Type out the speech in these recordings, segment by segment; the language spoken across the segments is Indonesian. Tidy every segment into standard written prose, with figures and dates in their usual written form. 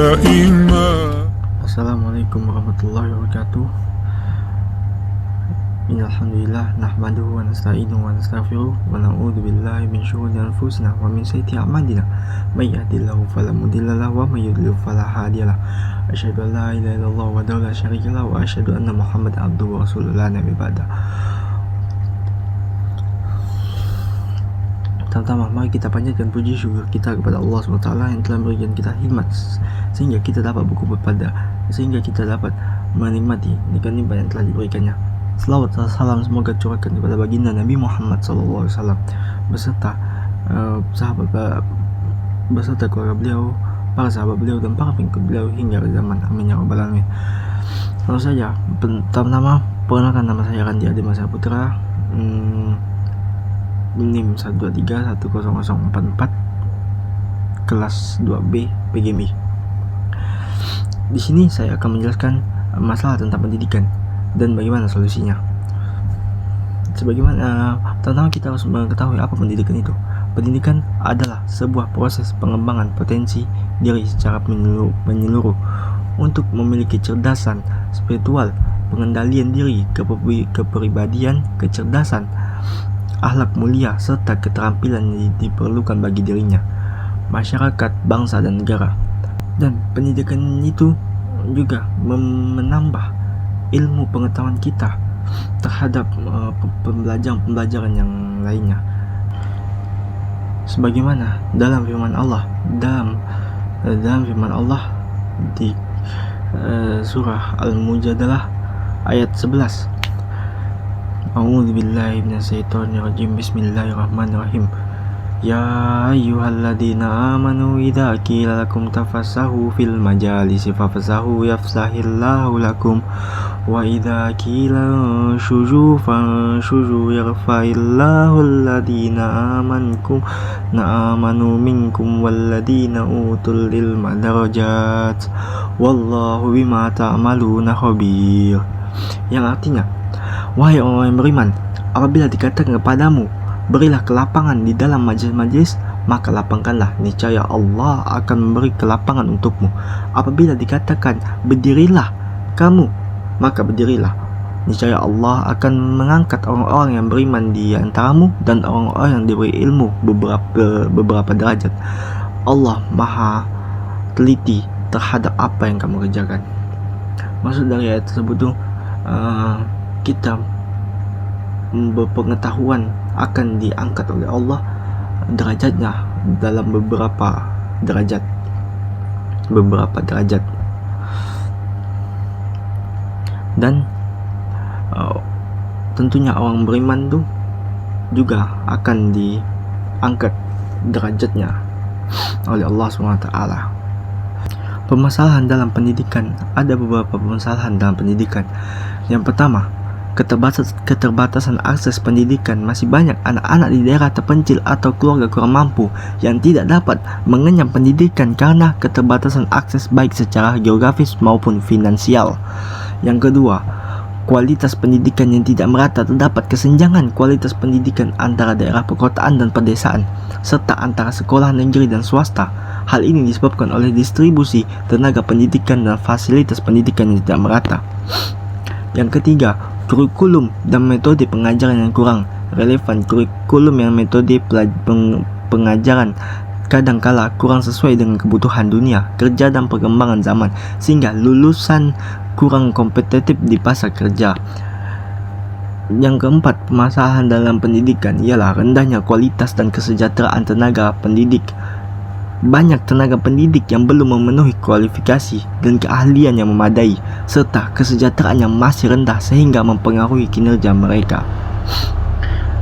دائما. Assalamualaikum warahmatullahi wabarakatuh. Innalhamdulillah nahmaduhu wa nasta'inuhu wa nastaghfiruh wa na'udzu billahi min syururi anfusina wa min sayyiati a'malina. May yahdihillahu fala mudilla lahu wa may yudlil fala hadiya lahu. Asyhadu an la ilaha illallah wahdahu la syarika lahu wa asyhadu anna Muhammadan abduhu wa rasuluhu la nabiyya ba'da. Pertama, mari kita panjatkan puji syukur kita kepada Allah SWT yang telah memberikan kita hikmat sehingga kita dapat menikmati nikmat yang telah diberikannya. Selawat dan salam semoga curahkan kepada baginda Nabi Muhammad SAW beserta keluarga beliau, para sahabat beliau dan para pengikut beliau hingga zaman amin ya rabbal alamin. Lalu saja, pertama perkenalkan, nama saya Randi Adi Masa Putra, NIM 1231044, kelas 2B PGMI. Di sini saya akan menjelaskan masalah tentang pendidikan dan bagaimana solusinya. Pertama kita harus mengetahui apa pendidikan itu. Pendidikan adalah sebuah proses pengembangan potensi diri secara menyeluruh untuk memiliki kecerdasan spiritual, pengendalian diri, kepribadian, kecerdasan, akhlak mulia, serta keterampilan yang diperlukan bagi dirinya, masyarakat, bangsa, dan negara. Dan pendidikan itu juga menambah ilmu pengetahuan kita terhadap pembelajaran yang lainnya. Sebagaimana dalam firman Allah di surah Al-Mujadalah ayat 11. A'udzu billahi minasyaitonir rajim. Bismillahirrahmanirrahim. Ya ayyuhalladzina amanu idza qila lakum tafassahu fil majalisi fafassahu yafsahillahu lakum wa idza qila shuju fanshuju yarfa'illahu alladzina amanu minkum walladzina utul ilma darajat wallahu bima ta'maluna khabir. Yang artinya, wahai orang yang beriman, apabila dikatakan kepadamu berilah kelapangan di dalam majelis-majelis, maka lapangkanlah, niscaya Allah akan memberi kelapangan untukmu. Apabila dikatakan berdirilah kamu, maka berdirilah, niscaya Allah akan mengangkat orang-orang yang beriman di antaramu dan orang-orang yang diberi ilmu beberapa derajat. Allah Maha teliti terhadap apa yang kamu kerjakan. Maksud dari ayat tersebut tuh, kita berpengetahuan akan diangkat oleh Allah derajatnya dalam beberapa derajat. Dan tentunya orang beriman tuh juga akan diangkat derajatnya oleh Allah SWT. Permasalahan dalam pendidikan, ada beberapa permasalahan dalam pendidikan. Yang pertama, keterbatasan akses pendidikan. Masih banyak anak-anak di daerah terpencil atau keluarga kurang mampu yang tidak dapat mengenyam pendidikan karena keterbatasan akses baik secara geografis maupun finansial. Yang kedua, kualitas pendidikan yang tidak merata. Terdapat kesenjangan kualitas pendidikan antara daerah perkotaan dan pedesaan, serta antara sekolah negeri dan swasta. Hal ini disebabkan oleh distribusi tenaga pendidikan dan fasilitas pendidikan yang tidak merata. Yang ketiga, kurikulum dan metode pengajaran yang kurang relevan. Kurikulum dan metode pengajaran kadangkala kurang sesuai dengan kebutuhan dunia kerja dan perkembangan zaman, sehingga lulusan kurang kompetitif di pasar kerja. Yang keempat, permasalahan dalam pendidikan ialah rendahnya kualitas dan kesejahteraan tenaga pendidik. Banyak tenaga pendidik yang belum memenuhi kualifikasi dan keahlian yang memadai, serta kesejahteraan yang masih rendah sehingga mempengaruhi kinerja mereka.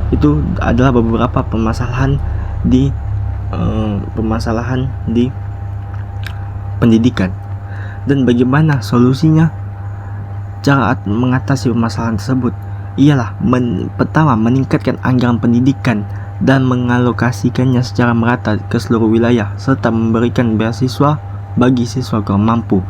Itu adalah beberapa permasalahan di pendidikan. Dan bagaimana solusinya? Cara mengatasi permasalahan tersebut ialah pertama, meningkatkan anggaran pendidikan dan mengalokasikannya secara merata ke seluruh wilayah, serta memberikan beasiswa bagi siswa kurang mampu.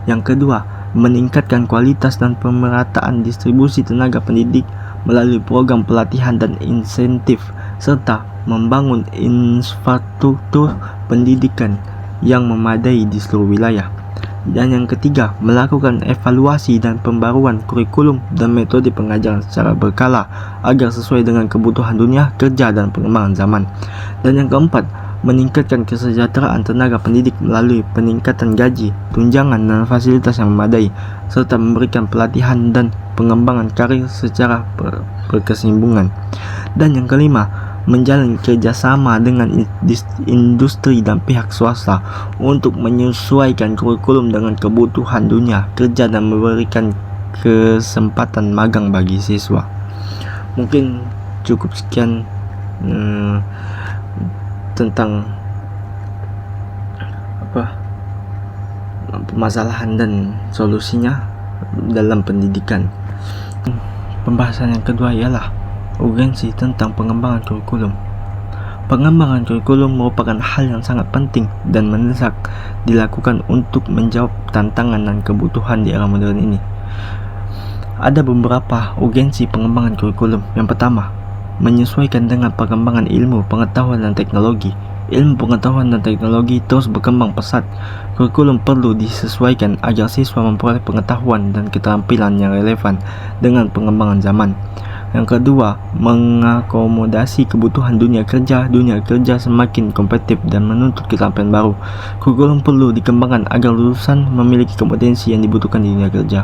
Yang kedua, meningkatkan kualitas dan pemerataan distribusi tenaga pendidik melalui program pelatihan dan insentif, serta membangun infrastruktur pendidikan yang memadai di seluruh wilayah. Dan yang ketiga, melakukan evaluasi dan pembaruan kurikulum dan metode pengajaran secara berkala agar sesuai dengan kebutuhan dunia kerja dan perkembangan zaman. Dan yang keempat, meningkatkan kesejahteraan tenaga pendidik melalui peningkatan gaji, tunjangan, dan fasilitas yang memadai, serta memberikan pelatihan dan pengembangan karir secara berkesinambungan. Dan yang kelima, menjalin kerjasama dengan industri dan pihak swasta untuk menyesuaikan kurikulum dengan kebutuhan dunia kerja dan memberikan kesempatan magang bagi siswa. Mungkin cukup sekian tentang permasalahan dan solusinya dalam pendidikan. Pembahasan yang kedua ialah urgensi tentang pengembangan kurikulum. Pengembangan kurikulum merupakan hal yang sangat penting dan mendesak dilakukan untuk menjawab tantangan dan kebutuhan di era modern ini. Ada beberapa urgensi pengembangan kurikulum. Yang pertama, menyesuaikan dengan perkembangan ilmu, pengetahuan, dan teknologi. Ilmu pengetahuan dan teknologi terus berkembang pesat. Kurikulum perlu disesuaikan agar siswa memperoleh pengetahuan dan keterampilan yang relevan dengan pengembangan zaman. Yang kedua, mengakomodasi kebutuhan dunia kerja. Dunia kerja semakin kompetitif dan menuntut keterampilan baru. Kurikulum perlu dikembangkan agar lulusan memiliki kompetensi yang dibutuhkan di dunia kerja.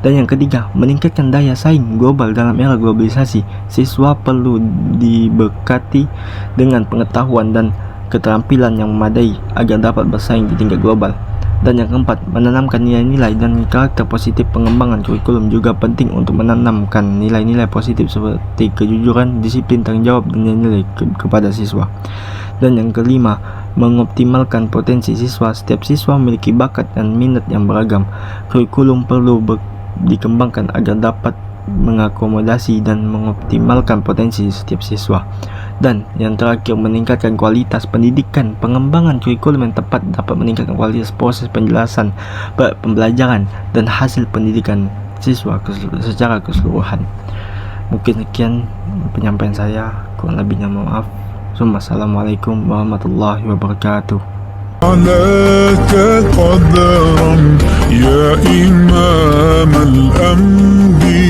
Dan yang ketiga, meningkatkan daya saing global dalam era globalisasi. Siswa perlu diberkati dengan pengetahuan dan keterampilan yang memadai agar dapat bersaing di tingkat global. Dan yang keempat, menanamkan nilai-nilai dan karakter positif. Pengembangan kurikulum juga penting untuk menanamkan nilai-nilai positif seperti kejujuran, disiplin, tanggung jawab, dan nilai kepada siswa. Dan yang kelima, mengoptimalkan potensi siswa. Setiap siswa memiliki bakat dan minat yang beragam. Kurikulum perlu dikembangkan agar dapat mengakomodasi dan mengoptimalkan potensi setiap siswa. Dan yang terakhir, meningkatkan kualitas pendidikan. Pengembangan kurikulum yang tepat dapat meningkatkan kualitas proses penjelasan, pembelajaran, dan hasil pendidikan siswa secara keseluruhan. Mungkin sekian penyampaian saya, kurang lebihnya maaf. Assalamualaikum warahmatullahi wabarakatuh. عليك قدرا يا إمام الأنبياء